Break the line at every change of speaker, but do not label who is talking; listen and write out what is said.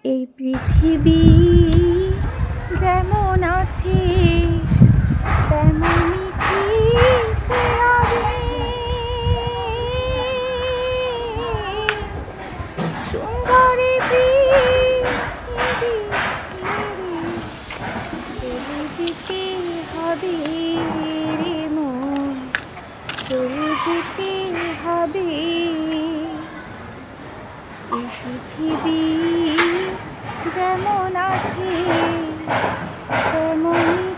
এই পৃথিবী যেমন আছে তেমনই ঠিক রবে। সুন্দরী পৃথিবী চলে যেতে হবে রে মন, চলে যেতে হবে। এই পৃথিবী যেমন আছে তেমনই